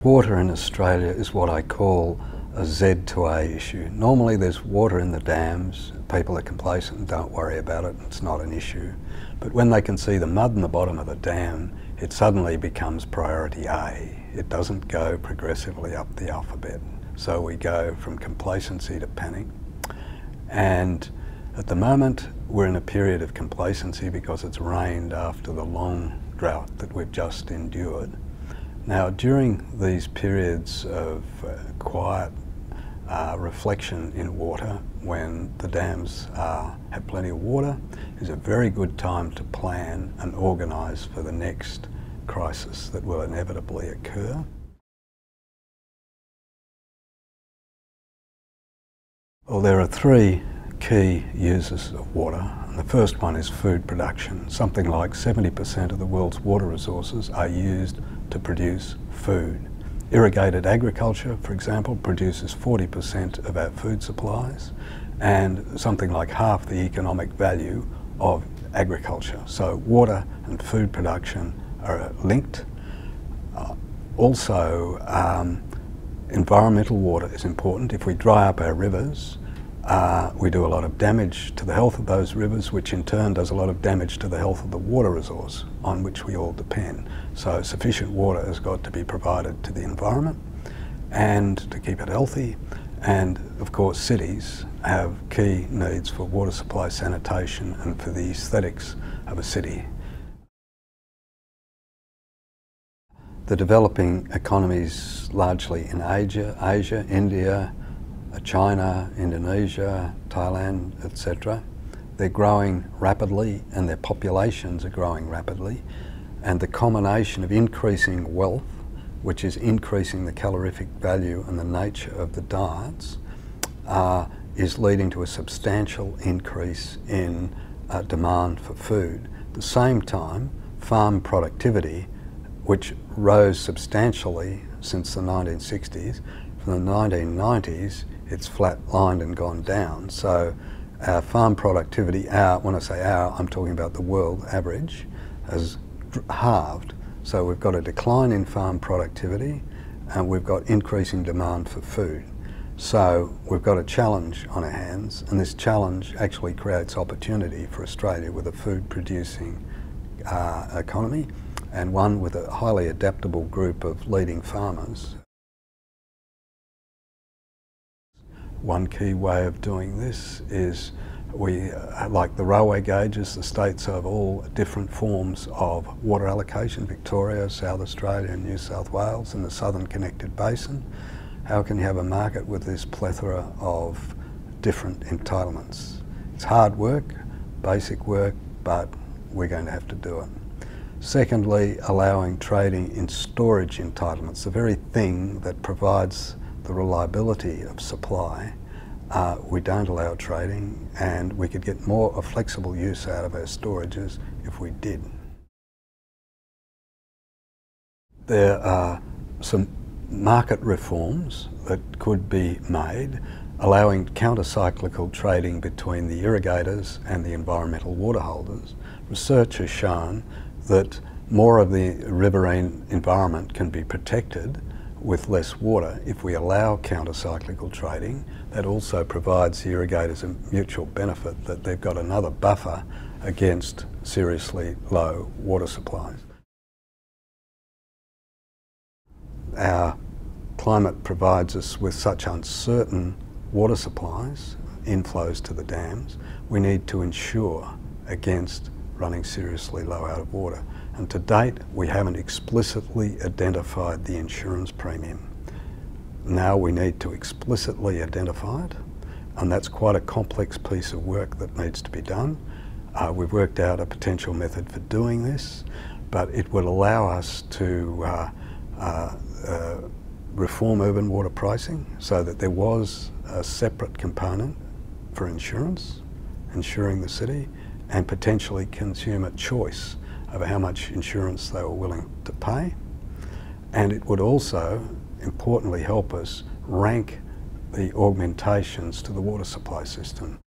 Water in Australia is what I call a Z to A issue. Normally there's water in the dams, people are complacent and don't worry about it, it's not an issue. But when they can see the mud in the bottom of the dam, it suddenly becomes priority A. It doesn't go progressively up the alphabet. So we go from complacency to panic. And at the moment we're in a period of complacency because it's rained after the long drought that we've just endured. Now, during these periods of quiet reflection in water, when the dams have plenty of water, is a very good time to plan and organise for the next crisis that will inevitably occur. Well, there are three key uses of water. And the first one is food production. Something like 70% of the world's water resources are used to produce food. Irrigated agriculture, for example, produces 40% of our food supplies and something like half the economic value of agriculture. So water and food production are linked. Also, environmental water is important. If we dry up our rivers, we do a lot of damage to the health of those rivers, which in turn does a lot of damage to the health of the water resource on which we all depend. So sufficient water has got to be provided to the environment and to keep it healthy. And of course cities have key needs for water supply, sanitation and for the aesthetics of a city. The developing economies largely in Asia, India, China, Indonesia, Thailand, etc. They're growing rapidly and their populations are growing rapidly, and the combination of increasing wealth, which is increasing the calorific value and the nature of the diets, is leading to a substantial increase in demand for food. At the same time, farm productivity, which rose substantially since the 1960s, from the 1990s it's flat-lined and gone down. So our farm productivity, when I say our, I'm talking about the world average, has halved. So we've got a decline in farm productivity and we've got increasing demand for food. So we've got a challenge on our hands, and this challenge actually creates opportunity for Australia with a food-producing economy, and one with a highly adaptable group of leading farmers. One key way of doing this is like the railway gauges, the states have all different forms of water allocation, Victoria, South Australia and New South Wales and the Southern Connected Basin. How can you have a market with this plethora of different entitlements? It's hard work, basic work, but we're going to have to do it. Secondly, allowing trading in storage entitlements, the very thing that provides the reliability of supply. We don't allow trading, and we could get more flexible use out of our storages if we did. There are some market reforms that could be made, allowing counter-cyclical trading between the irrigators and the environmental water holders. Research has shown that more of the riverine environment can be protected with less water if we allow counter-cyclical trading. That also provides the irrigators a mutual benefit, that they've got another buffer against seriously low water supplies. Our climate provides us with such uncertain water supplies, inflows to the dams. We need to ensure against running seriously low out of water. And to date, we haven't explicitly identified the insurance premium. Now we need to explicitly identify it, and that's quite a complex piece of work that needs to be done. We've worked out a potential method for doing this, but it would allow us to reform urban water pricing so that there was a separate component for insurance, insuring the city, and potentially consumer choice over how much insurance they were willing to pay. And it would also, importantly, help us rank the augmentations to the water supply system.